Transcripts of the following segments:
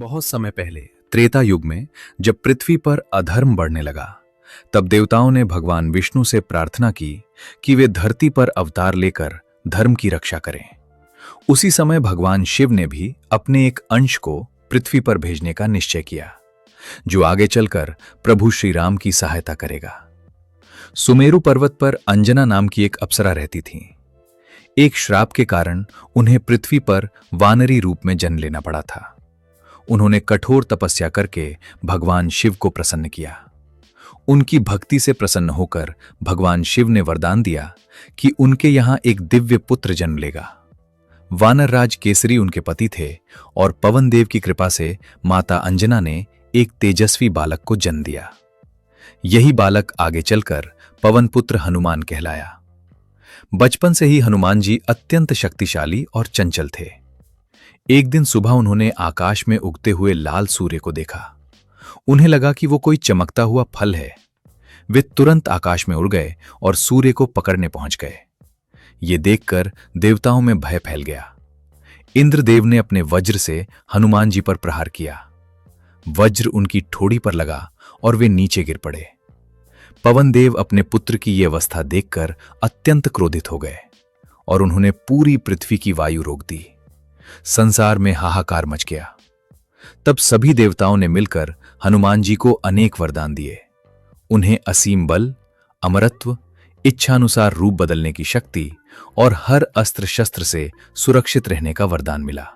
बहुत समय पहले त्रेता युग में जब पृथ्वी पर अधर्म बढ़ने लगा, तब देवताओं ने भगवान विष्णु से प्रार्थना की कि वे धरती पर अवतार लेकर धर्म की रक्षा करें। उसी समय भगवान शिव ने भी अपने एक अंश को पृथ्वी पर भेजने का निश्चय किया, जो आगे चलकर प्रभु श्री राम की सहायता करेगा। सुमेरु पर्वत पर अंजना नाम की एक अप्सरा रहती थी। एक श्राप के कारण उन्हें पृथ्वी पर वानरी रूप में जन्म लेना पड़ा था। उन्होंने कठोर तपस्या करके भगवान शिव को प्रसन्न किया। उनकी भक्ति से प्रसन्न होकर भगवान शिव ने वरदान दिया कि उनके यहां एक दिव्य पुत्र जन्म लेगा। वानर राज केसरी उनके पति थे और पवन देव की कृपा से माता अंजना ने एक तेजस्वी बालक को जन्म दिया। यही बालक आगे चलकर पवन पुत्र हनुमान कहलाया। बचपन से ही हनुमान जी अत्यंत शक्तिशाली और चंचल थे। एक दिन सुबह उन्होंने आकाश में उगते हुए लाल सूर्य को देखा। उन्हें लगा कि वो कोई चमकता हुआ फल है। वे तुरंत आकाश में उड़ गए और सूर्य को पकड़ने पहुंच गए। ये देखकर देवताओं में भय फैल गया। इंद्रदेव ने अपने वज्र से हनुमान जी पर प्रहार किया। वज्र उनकी ठोड़ी पर लगा और वे नीचे गिर पड़े। पवन देव अपने पुत्र की ये अवस्था देखकर अत्यंत क्रोधित हो गए और उन्होंने पूरी पृथ्वी की वायु रोक दी। संसार में हाहाकार मच गया। तब सभी देवताओं ने मिलकर हनुमान जी को अनेक वरदान दिए। उन्हें असीम बल, अमरत्व, इच्छानुसार रूप बदलने की शक्ति और हर अस्त्र शस्त्र से सुरक्षित रहने का वरदान मिला।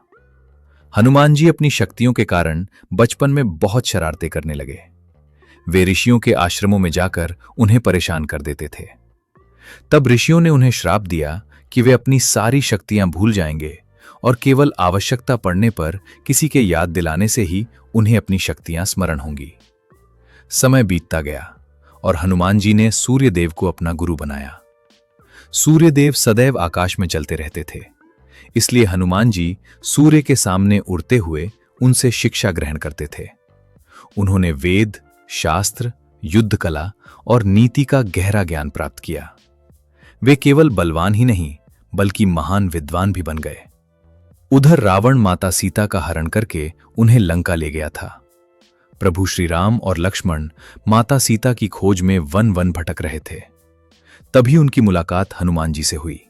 हनुमान जी अपनी शक्तियों के कारण बचपन में बहुत शरारतें करने लगे। वे ऋषियों के आश्रमों में जाकर उन्हें परेशान कर देते थे। तब ऋषियों ने उन्हें श्राप दिया कि वे अपनी सारी शक्तियां भूल जाएंगे और केवल आवश्यकता पड़ने पर किसी के याद दिलाने से ही उन्हें अपनी शक्तियां स्मरण होंगी। समय बीतता गया और हनुमान जी ने सूर्यदेव को अपना गुरु बनाया। सूर्यदेव सदैव आकाश में चलते रहते थे, इसलिए हनुमान जी सूर्य के सामने उड़ते हुए उनसे शिक्षा ग्रहण करते थे। उन्होंने वेद, शास्त्र, युद्ध कला और नीति का गहरा ज्ञान प्राप्त किया। वे केवल बलवान ही नहीं बल्कि महान विद्वान भी बन गए। उधर रावण माता सीता का हरण करके उन्हें लंका ले गया था। प्रभु श्री राम और लक्ष्मण माता सीता की खोज में वन वन भटक रहे थे। तभी उनकी मुलाकात हनुमान जी से हुई।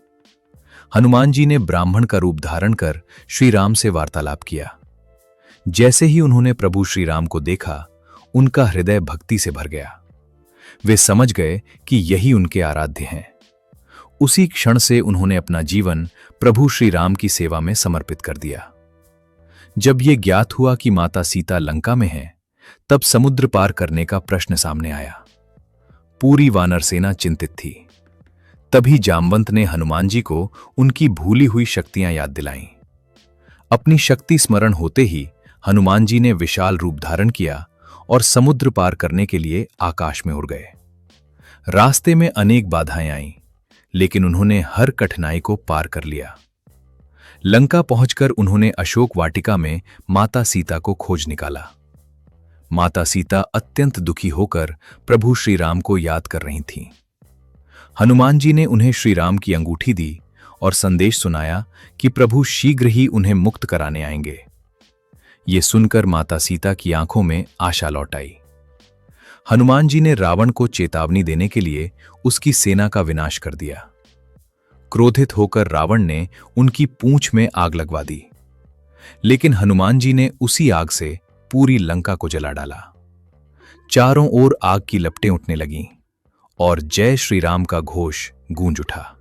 हनुमान जी ने ब्राह्मण का रूप धारण कर श्री राम से वार्तालाप किया। जैसे ही उन्होंने प्रभु श्री राम को देखा, उनका हृदय भक्ति से भर गया। वे समझ गए कि यही उनके आराध्य हैं। उसी क्षण से उन्होंने अपना जीवन प्रभु श्री राम की सेवा में समर्पित कर दिया। जब यह ज्ञात हुआ कि माता सीता लंका में है, तब समुद्र पार करने का प्रश्न सामने आया। पूरी वानर सेना चिंतित थी। तभी जामवंत ने हनुमान जी को उनकी भूली हुई शक्तियां याद दिलाईं। अपनी शक्ति स्मरण होते ही हनुमान जी ने विशाल रूप धारण किया और समुद्र पार करने के लिए आकाश में उड़ गए। रास्ते में अनेक बाधाएं आईं, लेकिन उन्होंने हर कठिनाई को पार कर लिया। लंका पहुंचकर उन्होंने अशोक वाटिका में माता सीता को खोज निकाला। माता सीता अत्यंत दुखी होकर प्रभु श्री राम को याद कर रही थीं। हनुमान जी ने उन्हें श्री राम की अंगूठी दी और संदेश सुनाया कि प्रभु शीघ्र ही उन्हें मुक्त कराने आएंगे। ये सुनकर माता सीता की आंखों में आशा लौट आई। हनुमान जी ने रावण को चेतावनी देने के लिए उसकी सेना का विनाश कर दिया। क्रोधित होकर रावण ने उनकी पूंछ में आग लगवा दी, लेकिन हनुमान जी ने उसी आग से पूरी लंका को जला डाला। चारों ओर आग की लपटें उठने लगीं और जय श्री राम का घोष गूंज उठा।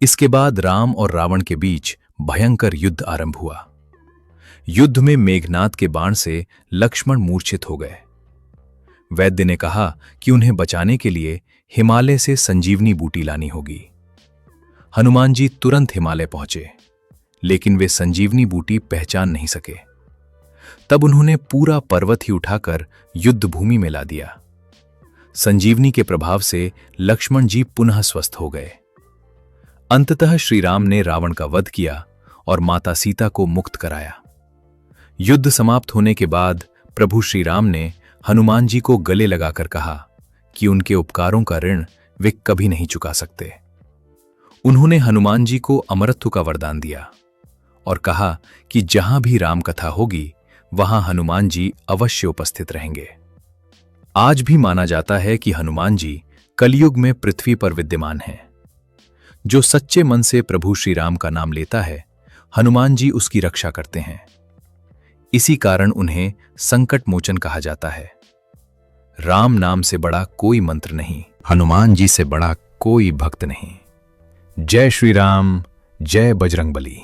इसके बाद राम और रावण के बीच भयंकर युद्ध आरंभ हुआ। युद्ध में मेघनाद के बाण से लक्ष्मण मूर्छित हो गए। वैद्य ने कहा कि उन्हें बचाने के लिए हिमालय से संजीवनी बूटी लानी होगी। हनुमान जी तुरंत हिमालय पहुंचे, लेकिन वे संजीवनी बूटी पहचान नहीं सके। तब उन्होंने पूरा पर्वत ही उठाकर युद्ध भूमि में ला दिया। संजीवनी के प्रभाव से लक्ष्मण जी पुनः स्वस्थ हो गए। अंततः श्री राम ने रावण का वध किया और माता सीता को मुक्त कराया। युद्ध समाप्त होने के बाद प्रभु श्री राम ने हनुमान जी को गले लगाकर कहा कि उनके उपकारों का ऋण वे कभी नहीं चुका सकते। उन्होंने हनुमान जी को अमरत्व का वरदान दिया और कहा कि जहां भी राम कथा होगी वहां हनुमान जी अवश्य उपस्थित रहेंगे। आज भी माना जाता है कि हनुमान जी कलयुग में पृथ्वी पर विद्यमान हैं। जो सच्चे मन से प्रभु श्री राम का नाम लेता है, हनुमान जी उसकी रक्षा करते हैं। इसी कारण उन्हें संकट मोचन कहा जाता है। राम नाम से बड़ा कोई मंत्र नहीं, हनुमान जी से बड़ा कोई भक्त नहीं। जय श्री राम, जय बजरंगबली।